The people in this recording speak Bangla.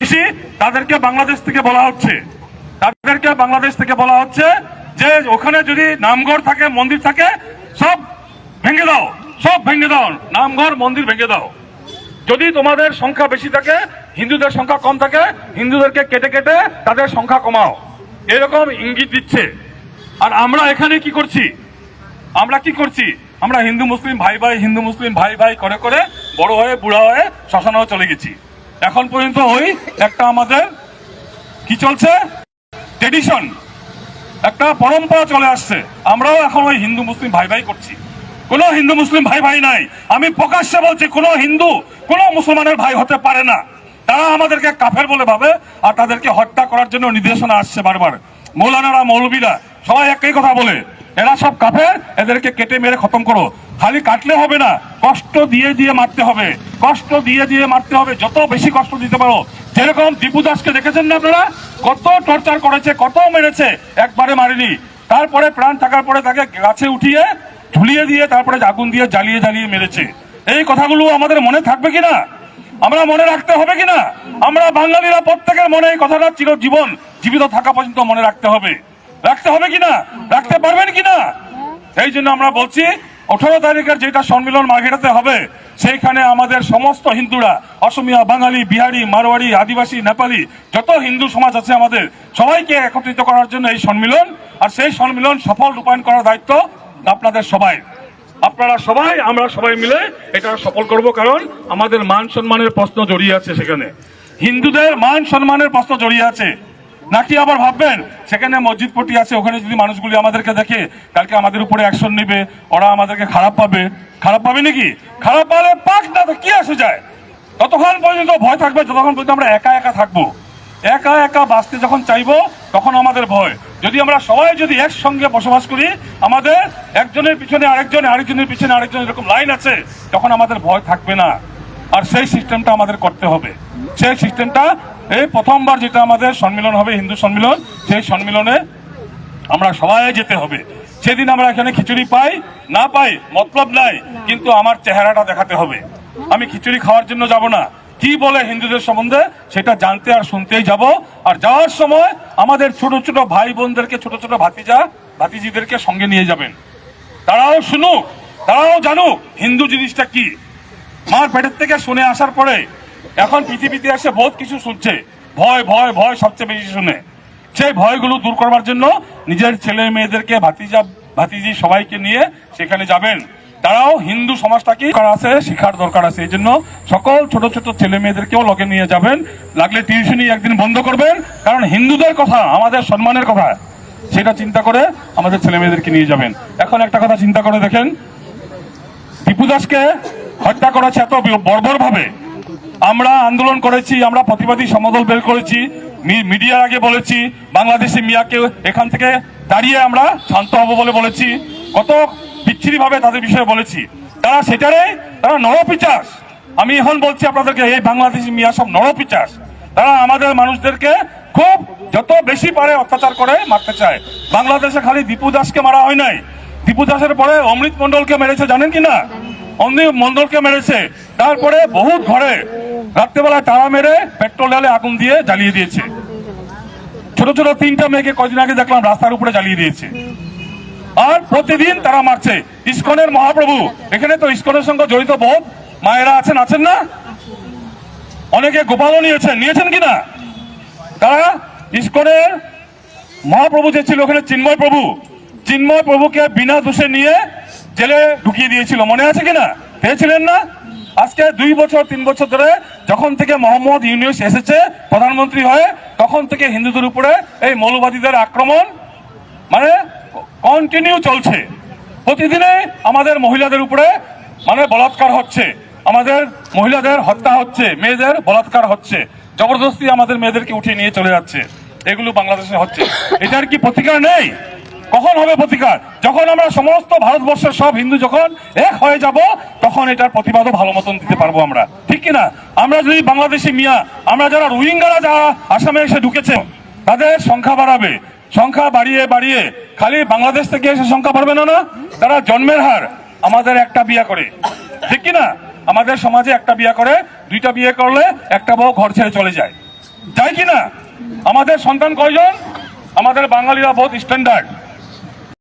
বেশি তাদেরকে বাংলাদেশ থেকে বলা হচ্ছে যে ওখানে যদি নামঘর থাকে, মন্দির থাকে, সব ভেঙে দাও, নামঘর মন্দির ভেঙে দাও। যদি তোমাদের সংখ্যা বেশি থাকে, হিন্দুদের সংখ্যা কম থাকে, হিন্দুদেরকে কেটে কেটে তাদের সংখ্যা কমাও, এরকম ইঙ্গিত দিচ্ছে। আর আমরা এখানে কি করছি? আমরা হিন্দু মুসলিম ভাই ভাই করে করে বড় হয়ে বুড়া হয়ে শ্মশানেও চলে গেছি। এখন পর্যন্ত ওই একটা আমাদের কি চলছে, ট্রেডিশন, একটা পরম্পরা চলে আসছে। আমরাও এখন ওই হিন্দু মুসলিম ভাই ভাই করছি। কোনো হিন্দু মুসলিম ভাই ভাই নাই। আমি প্রকাশ্যে বলছি, কোনো হিন্দু কোনো মুসলমানের ভাই হতে পারে না। তারা আমাদেরকে কাফের বলে ভাবে, আর তাদেরকে হত্যা করার জন্য নির্দেশনা আসছে বারবার। মৌলানারা, মৌলবীরা সবাই একই কথা বলে, এরা সব কাফের, এদেরকে কেটে মেরে খতম করো। খালি কাটলে হবে না, কষ্ট দিয়ে দিয়ে মারতে হবে, যত বেশি কষ্ট দিতে পারো। যেরকম দীপু দাসকে দেখেছেন না আপনারা, কত টর্চার করেছে, কত মেরেছে, একবারে মারেনি। তারপরে প্রাণ থাকার পরে তাকে গাছে উঠিয়ে ঝুলিয়ে দিয়ে তারপরে আগুন দিয়ে জ্বালিয়ে মেরেছে। এই কথাগুলো আমাদের মনে থাকবে কিনা, আমরা মনে রাখতে হবে কিনা? আমরা বাঙালিরা প্রত্যেকের মনে এই কথাটা চিরজীবন জীবিত থাকা পর্যন্ত মনে রাখতে হবে কিনা, রাখতে পারবেন কিনা? এই জন্য আমরা বলছি 18 তারিখের যেটা সম্মেলন মার্ঘেটাতে হবে, সেইখানে আমাদের সমস্ত হিন্দুরা, অসমিয়া, বাঙালি, বিহারি, মারোয়াড়ি, আদিবাসী, নেপালি, যত হিন্দু সমাজ আছে আমাদের সবাইকে একত্রিত করার জন্য এই সম্মেলন। আর সেই সম্মেলন সফল রূপায়ণ করার দায়িত্ব আপনাদের সবাই, আপনারা সবাই, আমরা সবাই মিলে এটা সফল করব। কারণ আমাদের মান সম্মানের প্রশ্ন জড়িয়ে আছে সেখানে, হিন্দুদের মান সম্মানের প্রশ্ন জড়িয়ে আছে। নাকি আবার ভাববেন সেখানে মসজিদ পট্টি আছে, ওখানে যদি মানুষগুলি আমাদেরকে দেখে কালকে আমাদের উপরে অ্যাকশন নেবে, ওরা আমাদেরকে খারাপ পাবে নাকি? খারাপ পালে পাক না, তো কি আসে যায়? ততক্ষণ পর্যন্ত ভয় থাকবে যতক্ষণ পর্যন্ত আমরা একা থাকবো। একা বাঁচতে যখন চাইবো তখন আমাদের ভয়। যদি আমরা সবাই যদি একসঙ্গে বসবাস করি, আমাদের একজনের পিছনে আরেকজনের পিছনে আরেকজন, এরকম লাইন আছে, তখন আমাদের ভয় থাকবে না। আর সেই সিস্টেমটা আমাদের করতে হবে। সেই সিস্টেমটা এই প্রথমবার যেটা আমাদের সম্মেলন হবে, হিন্দু সম্মেলন, সেই সম্মেলনে আমরা সবাই যেতে হবে। সেদিন আমরা এখানে খিচুড়ি পাই না পাই মতলব নাই, কিন্তু আমার চেহারাটা দেখাতে হবে। আমি খিচুড়ি খাওয়ার জন্য যাব না, কি বলে হিন্দুদের সম্বন্ধে সেটা জানতে আর শুনতেই যাব। আর যাওয়ার সময় আমাদের ছোট ছোট ভাই বোনদেরকে, ছোট ছোট ভাতিজিদেরকে সঙ্গে নিয়ে যাবেন। তারাও শুনুক, তারাও জানুক হিন্দু জিনিসটা কি। মার পেটের থেকে শুনে আসার পরে এখন পৃথিবীতে এসে বহুত কিছু শুনছে, ভয় সবচেয়ে বেশি শুনে। সেই ভয়গুলো দূর করবার জন্য নিজের ছেলে মেয়েদেরকে, ভাতিজি সবাইকে নিয়ে সেখানে যাবেন। তারাও হিন্দু সমাজটাকে আছে শেখার দরকার আছে। এই জন্য সকল ছোট ছোট ছেলে মেয়েদেরকেও লগে নিয়ে যাবেন। লাগলে টিউশনি একদিন বন্ধ করবেন, কারণ হিন্দুদের কথা, আমাদের সম্মানের কথা, সেটা চিন্তা করে আমাদের ছেলে মেয়েদেরকে নিয়ে যাবেন। এখন একটা কথা চিন্তা করে দেখেন, দীপু দাসকে হত্যা করেছে এত বর্বর ভাবে। আমরা আন্দোলন করেছি, আমরা প্রতিবাদী সমদল বের করেছি, মিডিয়ার আগে বলেছি, বাংলাদেশি মিয়াকে এখান থেকে দাঁড়িয়ে আমরা শান্ত হবো বলে বলেছি, কত বিচ্ছিরি ভাবে তাদের বিষয়ে বলেছি। তারা নরপিচাস। আমি এখন বলছি আপনাদেরকে, এই বাংলাদেশি মিয়া সব নরপিচাস। তারা আমাদের মানুষদেরকে খুব যত বেশি পারে অত্যাচার করে মারতে চায়। বাংলাদেশে খালি দীপু দাসকে মারা হয় নাই, দীপু দাসের পরে অমৃত মন্ডলকে মেরেছে, জানেন কিনা? অমৃত মন্ডলকে মেরেছে। তারপরে বহুত ঘরে রাত্রেবেলায় তারা মেরে পেট্রোল ঢালে আগুন দিয়ে জ্বালিয়ে দিয়েছে। ছোট ছোট 3টা মেয়েকে কদিন আগে দেখলাম রাস্তার উপরে জ্বালিয়ে দিয়েছে। আর প্রতিদিন তারা মারছে। ইসকনের মহাপ্রভু, এখানে তো ইসকনের সঙ্গে জড়িত বহুত মায়েরা আছেন না? অনেকে গোপালও নিয়েছেন কিনা? তারা ইসকনের মহাপ্রভু যে ছিল ওখানে চিন্ময় প্রভুকে বিনা দোষে নিয়ে জেলে ঢুকিয়ে দিয়েছিল, মনে আছে কিনা? পেয়েছিলেন না? আজকে 2 বছর 3 বছর ধরে যখন থেকে মোহাম্মদ ইউনূস এসেছে প্রধানমন্ত্রী হয়ে, তখন থেকে হিন্দুদের উপরে এই মৌলবাদীদের আক্রমণ মানে কন্টিনিউ চলছে। প্রতিদিনে আমাদের মহিলাদের উপরে বলাৎকার হচ্ছে, আমাদের মহিলাদের হত্যা হচ্ছে, মেয়েদের বলাৎকার হচ্ছে, জবরদস্তি আমাদের মেয়েদেরকে উঠিয়ে নিয়ে চলে যাচ্ছে। এগুলো বাংলাদেশে হচ্ছে। এটার কি প্রতিকার নেই? কখন হবে প্রতিকার? যখন আমরা সমস্ত ভারতবর্ষের সব হিন্দু যখন এক হয়ে যাব, তখন এটার প্রতিবাদও ভালো মতন দিতে পারবো আমরা, ঠিক কিনা? আমরা যদি বাংলাদেশি মিয়া, আমরা যারা রোহিঙ্গারা যারা আসামে এসে ঢুকেছে, তাদের সংখ্যা বাড়াবে, সংখ্যা বাড়িয়ে খালি বাংলাদেশ থেকে এসে সংখ্যা বাড়বে না। তারা জন্মের হার আমাদের একটা বিয়ে করে, ঠিক কিনা? আমাদের সমাজে একটা বিয়ে করে, 2টা বিয়ে করলে একটা বউ ঘর ছেড়ে চলে যায়। যাই কি না? আমাদের সন্তান কয়জন? আমাদের বাঙালিরা বহুত স্ট্যান্ডার্ড,